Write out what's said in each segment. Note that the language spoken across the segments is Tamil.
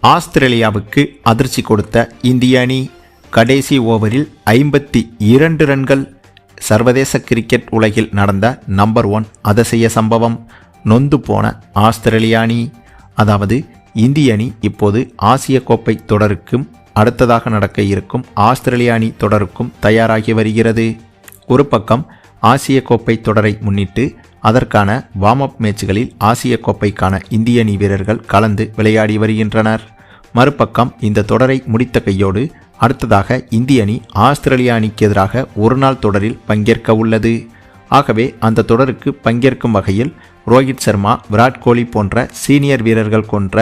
ஆஸ்திரேலியாவுக்கு அதிர்ச்சி கொடுத்த இந்திய அணி. கடைசி ஓவரில் 52 ரன்கள். சர்வதேச கிரிக்கெட் உலகில் நடந்த நம்பர் 1 அதிசய சம்பவம். நொந்து போன ஆஸ்திரேலிய அணி. அதாவது இந்திய அணி இப்போது ஆசிய கோப்பை தொடருக்கும் அடுத்ததாக நடக்க இருக்கும் ஆஸ்திரேலிய அணி தொடருக்கும் தயாராகி வருகிறது. ஒரு பக்கம் ஆசிய கோப்பை தொடரை முன்னிட்டு அதற்கான வார்ம் அப் மேட்ச்களில் ஆசிய கோப்பைக்கான இந்திய அணி வீரர்கள் கலந்து விளையாடி வருகின்றனர். மறுபக்கம் இந்த தொடரை முடித்த கையோடு அடுத்ததாக இந்திய அணி ஆஸ்திரேலிய அணிக்கு எதிராக ஒருநாள் தொடரில் பங்கேற்க உள்ளது. ஆகவே அந்த தொடருக்கு பங்கேற்கும் வகையில் ரோஹித் சர்மா, விராட் கோலி போன்ற சீனியர் வீரர்கள் கொண்ட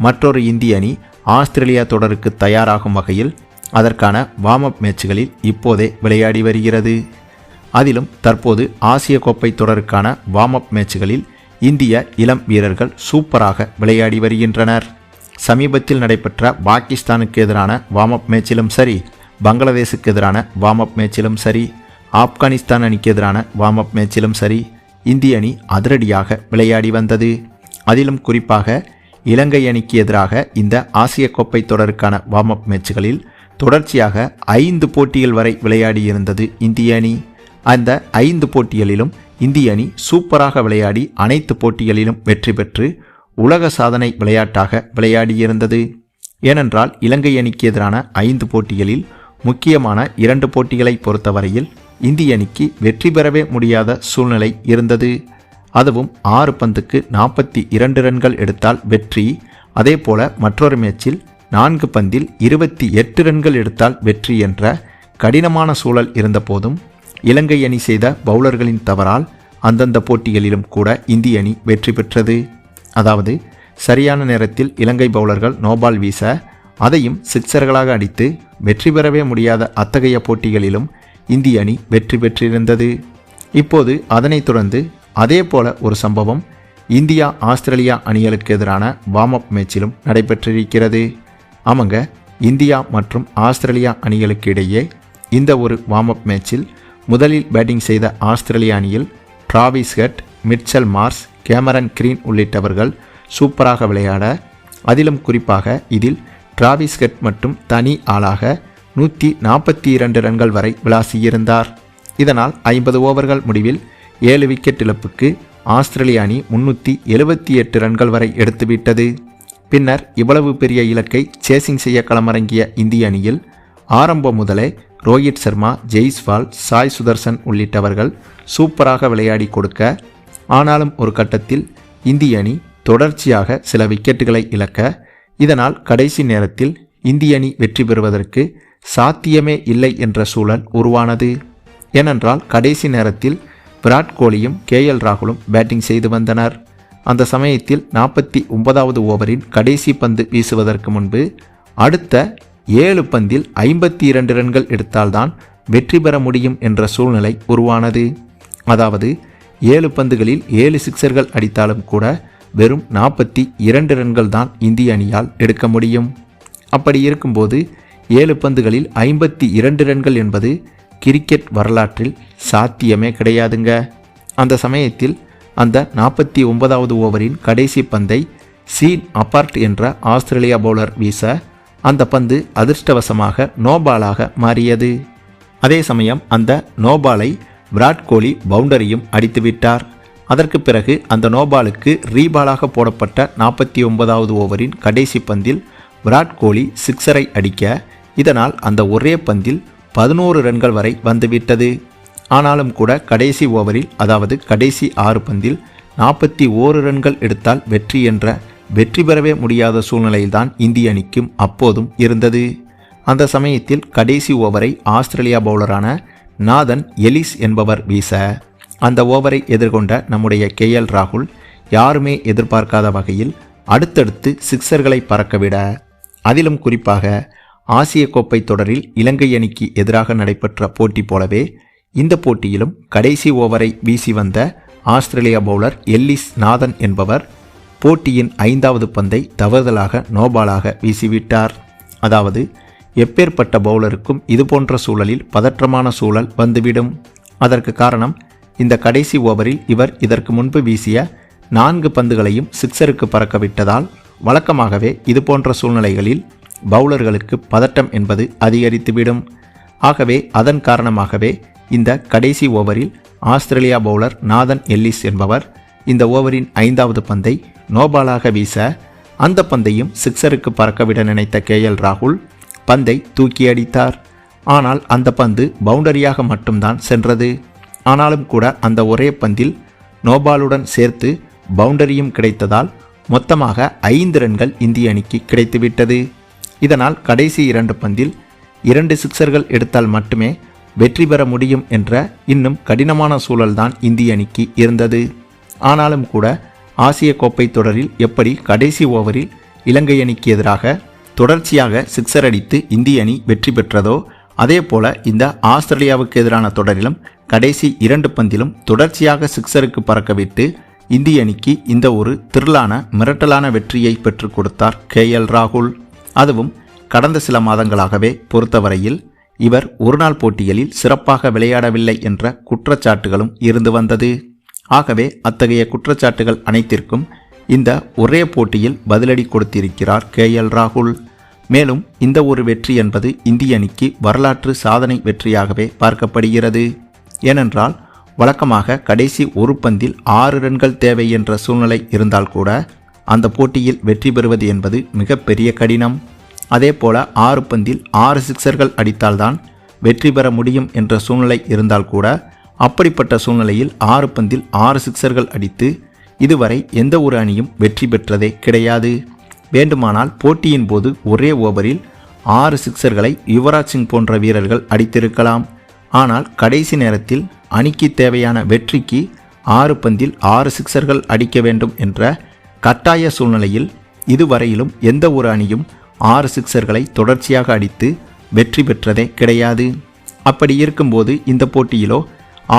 மற்றொரு இந்திய அணி ஆஸ்திரேலியா தொடருக்கு தயாராகும் வகையில் அதற்கான வார்ம் அப் மேட்ச்களில் இப்போதே விளையாடி வருகிறது. அதிலும் தற்போது ஆசிய கோப்பை தொடருக்கான வார்ம் அப் மேட்ச்களில் இந்திய இளம் வீரர்கள் சூப்பராக விளையாடி வருகின்றனர். சமீபத்தில் நடைபெற்ற பாகிஸ்தானுக்கு எதிரான வார்ம் அப் மேட்சிலும் சரி, பங்களாதேஷுக்கு எதிரான வார்ம் அப் மேட்சிலும் சரி, ஆப்கானிஸ்தான் அணிக்கு எதிரான வார்ம் அப் மேட்சிலும் சரி இந்திய அணி அதிரடியாக விளையாடி வந்தது. அதிலும் குறிப்பாக இலங்கை அணிக்கு எதிராக இந்த ஆசிய கோப்பை தொடருக்கான வார்ம் அப் மேட்ச்களில் தொடர்ச்சியாக 5 போட்டிகள் வரை விளையாடி இருந்தது இந்திய அணி. அந்த 5 போட்டிகளிலும் இந்திய அணி சூப்பராக விளையாடி அனைத்து போட்டிகளிலும் வெற்றி பெற்று உலக சாதனை விளையாட்டாக விளையாடியிருந்தது. ஏனென்றால் இலங்கை அணிக்கு எதிரான 5 போட்டிகளில் முக்கியமான 2 போட்டிகளை பொறுத்தவரையில் இந்திய அணிக்கு வெற்றி பெறவே முடியாத சூழ்நிலை இருந்தது. அதுவும் 6 பந்துக்கு 42 ரன்கள் எடுத்தால் வெற்றி. அதே போல மற்றொரு மேட்சில் 4 பந்தில் 28 ரன்கள் எடுத்தால் வெற்றி என்ற கடினமான சூழல் இருந்த போதும் இலங்கை அணி செய்த பவுலர்களின் தவறால் அந்தந்த போட்டிகளிலும் கூட இந்திய அணி வெற்றி பெற்றது. அதாவது சரியான நேரத்தில் இலங்கை பவுலர்கள் நோபால் வீச அதையும் சிக்சர்களாக அடித்து வெற்றி பெறவே முடியாத அத்தகைய போட்டிகளிலும் இந்திய அணி வெற்றி பெற்றிருந்தது. இப்போது அதனைத் தொடர்ந்து அதே போல ஒரு சம்பவம் இந்தியா ஆஸ்திரேலியா அணிகளுக்கு எதிரான வார்ம் அப் மேட்சிலும் நடைபெற்றிருக்கிறது. ஆமாங்க, இந்தியா மற்றும் ஆஸ்திரேலியா அணிகளுக்கு இடையே இந்த ஒரு வார்ம் அப் மேட்சில் முதலில் பேட்டிங் செய்த ஆஸ்திரேலிய அணியில் Travis Head, Mitchell Marsh, Cameron Green உள்ளிட்டவர்கள் சூப்பராக விளையாட, அதிலும் குறிப்பாக இதில் டிராவிஸ் ஹெட் மட்டும் தனி ஆளாக 142 ரன்கள் வரை விளாசியிருந்தார். இதனால் 50 ஓவர்கள் முடிவில் 7 விக்கெட் இழப்புக்கு ஆஸ்திரேலிய அணி 378 ரன்கள் வரை எடுத்துவிட்டது. பின்னர் இவ்வளவு பெரிய இலக்கை சேசிங் செய்ய களமிறங்கிய இந்திய அணியில் ஆரம்பம் முதலே ரோஹித் சர்மா, ஜெய்ஸ்வால், சாய் சுதர்சன் உள்ளிட்டவர்கள் சூப்பராக விளையாடி கொடுக்க, ஆனாலும் ஒரு கட்டத்தில் இந்திய அணி தொடர்ச்சியாக சில விக்கெட்டுகளை இழக்க, இதனால் கடைசி நேரத்தில் இந்திய அணி வெற்றி பெறுவதற்கு சாத்தியமே இல்லை என்ற சூழல் உருவானது. ஏனென்றால் கடைசி நேரத்தில் விராட் கோலியும் KL ராகுலும் பேட்டிங் செய்து வந்தனர். அந்த சமயத்தில் 49வது ஓவரின் கடைசி பந்து வீசுவதற்கு முன்பு அடுத்த 7 பந்தில் 52 ரன்கள் எடுத்தால்தான் வெற்றி பெற முடியும் என்ற சூழ்நிலை உருவானது. அதாவது 7 பந்துகளில் 7 சிக்சர்கள் அடித்தாலும் கூட வெறும் 42 ரன்கள் தான் இந்திய அணியால் எடுக்க முடியும். அப்படி இருக்கும்போது 7 பந்துகளில் 52 ரன்கள் என்பது கிரிக்கெட் வரலாற்றில் சாத்தியமே கிடையாதுங்க. அந்த சமயத்தில் அந்த 49வது ஓவரின் கடைசி பந்தை சீன் அபார்ட் என்ற ஆஸ்திரேலியா பவுலர் வீச அந்த பந்து அதிர்ஷ்டவசமாக நோபாலாக மாறியது. அதே சமயம் அந்த நோபாலை விராட் கோலி பவுண்டரியும் அடித்துவிட்டார். அதற்கு பிறகு அந்த நோபாலுக்கு ரீபாலாக போடப்பட்ட 49வது ஓவரின் கடைசி பந்தில் விராட் கோலி சிக்ஸரை அடிக்க, இதனால் அந்த ஒரே பந்தில் 11 ரன்கள் வரை வந்துவிட்டது. ஆனாலும் கூட கடைசி ஓவரில், அதாவது கடைசி 6 பந்தில் 41 ரன்கள் எடுத்தால் வெற்றி என்ற வெற்றி பெறவே முடியாத சூழ்நிலையில்தான் இந்திய அணிக்கும் அப்போதும் இருந்தது. அந்த சமயத்தில் கடைசி ஓவரை ஆஸ்திரேலியா பவுலரான நாதன் எலிஸ் என்பவர் வீச, அந்த ஓவரை எதிர்கொண்ட நம்முடைய KL ராகுல் யாருமே எதிர்பார்க்காத வகையில் அடுத்தடுத்து சிக்சர்களை பறக்கவிட, அதிலும் குறிப்பாக ஆசிய கோப்பை தொடரில் இலங்கை அணிக்கு எதிராக நடைபெற்ற போட்டி போலவே இந்த போட்டியிலும் கடைசி ஓவரை வீசி வந்த ஆஸ்திரேலியா பவுலர் எல்லிஸ் நாதன் என்பவர் போட்டியின் 5வது பந்தை தவறுதலாக நோபாலாக வீசிவிட்டார். அதாவது எப்பேற்பட்ட பவுலருக்கும் இதுபோன்ற சூழலில் பதற்றமான சூழல் வந்துவிடும். அதற்கு காரணம், இந்த கடைசி ஓவரில் இவர் இதற்கு முன்பு வீசிய 4 பந்துகளையும் சிக்ஸருக்கு பறக்கவிட்டதால் வழக்கமாகவே இதுபோன்ற சூழ்நிலைகளில் பவுலர்களுக்கு பதட்டம் என்பது அதிகரித்துவிடும். ஆகவே அதன் காரணமாகவே இந்த கடைசி ஓவரில் ஆஸ்திரேலியா பவுலர் நாதன் எல்லிஸ் என்பவர் இந்த ஓவரின் 5வது பந்தை நோபாலாக வீச அந்த பந்தையும் சிக்ஸருக்கு பறக்கவிட நினைத்த KL ராகுல் பந்தை தூக்கி அடித்தார். ஆனால் அந்த பந்து பவுண்டரியாக மட்டும்தான் சென்றது. ஆனாலும் கூட அந்த ஒரே பந்தில் நோபாலுடன் சேர்த்து பவுண்டரியும் கிடைத்ததால் மொத்தமாக 5 ரன்கள் இந்திய அணிக்கு கிடைத்துவிட்டது. இதனால் கடைசி 2 பந்தில் 2 சிக்ஸர்கள் எடுத்தால் மட்டுமே வெற்றி பெற முடியும் என்ற இன்னும் கடினமான சூழல்தான் இந்திய அணிக்கு இருந்தது. ஆனாலும் கூட ஆசிய கோப்பை தொடரில் எப்படி கடைசி ஓவரில் இலங்கை அணிக்கு எதிராக தொடர்ச்சியாக சிக்ஸர் அடித்து இந்திய அணி வெற்றி பெற்றதோ அதே போல இந்த ஆஸ்திரேலியாவுக்கு எதிரான தொடரிலும் கடைசி 2 பந்திலும் தொடர்ச்சியாக சிக்ஸருக்கு பறக்கவிட்டு இந்திய அணிக்கு இந்த ஒரு திரளான மிரட்டலான வெற்றியை பெற்றுக் கொடுத்தார் KL ராகுல். அதுவும் கடந்த சில மாதங்களாகவே பொறுத்தவரையில் இவர் ஒருநாள் போட்டிகளில் சிறப்பாக விளையாடவில்லை என்ற குற்றச்சாட்டுகளும் இருந்து வந்தது. ஆகவே அத்தகைய குற்றச்சாட்டுகள் அனைத்திற்கும் இந்த ஒரே போட்டியில் பதிலடி கொடுத்திருக்கிறார் KL ராகுல். மேலும் இந்த ஒரு வெற்றி என்பது இந்திய அணிக்கு வரலாற்று சாதனை வெற்றியாகவே பார்க்கப்படுகிறது. ஏனென்றால் வழக்கமாக கடைசி ஒரு பந்தில் 6 ரன்கள் தேவை என்ற சூழ்நிலை இருந்தால் கூட அந்த போட்டியில் வெற்றி பெறுவது என்பது மிகப்பெரிய கடினம். அதே போல 6 பந்தில் 6 சிக்ஸர்கள் அடித்தால்தான் வெற்றி பெற முடியும் என்ற சூழ்நிலை இருந்தால் கூட அப்படிப்பட்ட சூழ்நிலையில் 6 பந்தில் 6 சிக்ஸர்கள் அடித்து இதுவரை எந்த ஒரு அணியும் வெற்றி பெற்றதே கிடையாது. வேண்டுமானால் போட்டியின் போது ஒரே ஓவரில் 6 சிக்ஸர்களை யுவராஜ் சிங் போன்ற வீரர்கள் அடித்திருக்கலாம். ஆனால் கடைசி நேரத்தில் அணிக்கு தேவையான வெற்றிக்கு 6 பந்தில் 6 சிக்ஸர்கள் அடிக்க வேண்டும் என்ற கட்டாய சூழ்நிலையில் இதுவரையிலும் எந்த ஒரு அணியும் 6 சிக்ஸர்களை தொடர்ச்சியாக அடித்து வெற்றி பெற்றதே கிடையாது. அப்படி இருக்கும்போது இந்த போட்டியிலோ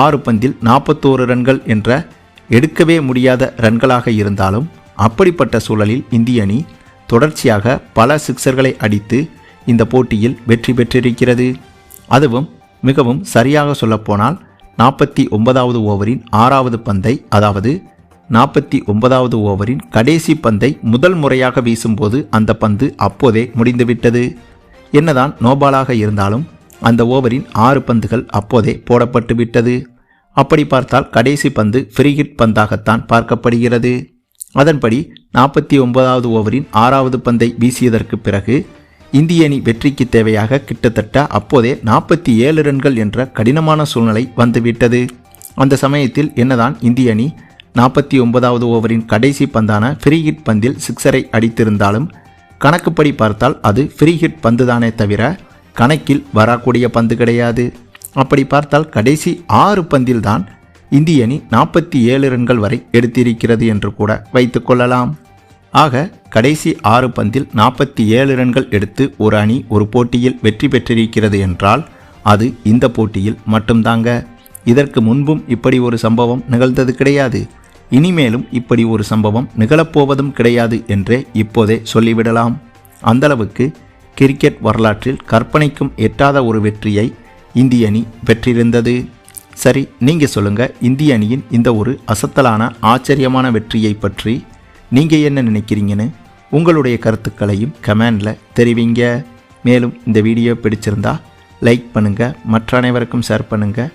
6 பந்தில் 41 ரன்கள் என்ற எடுக்கவே முடியாத ரன்களாக இருந்தாலும் அப்படிப்பட்ட சூழலில் இந்திய அணி தொடர்ச்சியாக பல சிக்ஸர்களை அடித்து இந்த போட்டியில் வெற்றி பெற்றிருக்கிறது. அதுவும் மிகவும் சரியாக சொல்லப்போனால் 49வது ஓவரின் 6வது பந்தை, அதாவது 49வது ஓவரின் கடைசி பந்தை முதல் முறையாக வீசும்போது அந்த பந்து அப்போதே முடிந்துவிட்டது. என்னதான் நோபாலாக இருந்தாலும் அந்த ஓவரின் 6 பந்துகள் அப்போதே போடப்பட்டு விட்டது. அப்படி பார்த்தால் கடைசி பந்து ஃப்ரீ ஹிட் பந்தாகத்தான் பார்க்கப்படுகிறது. அதன்படி 49வது ஓவரின் 6வது பந்தை வீசியதற்கு பிறகு இந்திய அணி வெற்றிக்கு தேவையாக கிட்டத்தட்ட அப்போதே 47 ரன்கள் என்ற கடினமான சூழ்நிலை வந்துவிட்டது. அந்த சமயத்தில் என்னதான் இந்திய அணி 49வது ஓவரின் கடைசி பந்தான ஃப்ரீ ஹிட் பந்தில் சிக்ஸரை அடித்திருந்தாலும் கணக்குப்படி பார்த்தால் அது ஃப்ரீ ஹிட் பந்து தானே தவிர கணக்கில் வரக்கூடிய பந்து கிடையாது. அப்படி பார்த்தால் கடைசி 6 பந்தில் தான் இந்திய அணி 47 ரன்கள் வரை எடுத்திருக்கிறது என்று கூட வைத்துக்கொள்ளலாம். ஆக கடைசி 6 பந்தில் 47 ரன்கள் எடுத்து ஒரு அணி ஒரு போட்டியில் வெற்றி பெற்றிருக்கிறது என்றால் அது இந்த போட்டியில் மட்டும்தாங்க. இதற்கு முன்பும் இப்படி ஒரு சம்பவம் நிகழ்ந்தது கிடையாது. இனிமேலும் இப்படி ஒரு சம்பவம் நிகழப்போவதும் கிடையாது என்றே இப்போதே சொல்லிவிடலாம். அந்தளவுக்கு கிரிக்கெட் வரலாற்றில் கற்பனைக்கும் எட்டாத ஒரு வெற்றியை இந்திய அணி பெற்றிருந்தது. சரி, நீங்கள் சொல்லுங்கள், இந்திய அணியின் இந்த ஒரு அசத்தலான ஆச்சரியமான வெற்றியை பற்றி நீங்கள் என்ன நினைக்கிறீங்கன்னு உங்களுடைய கருத்துக்களையும் கமெண்டில் தெரிவிங்க. மேலும் இந்த வீடியோ பிடிச்சிருந்தா லைக் பண்ணுங்கள், மற்ற அனைவருக்கும் ஷேர் பண்ணுங்கள்,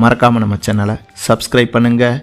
மறக்காமல் நம்ம சேனலை சப்ஸ்கிரைப் பண்ணுங்கள்.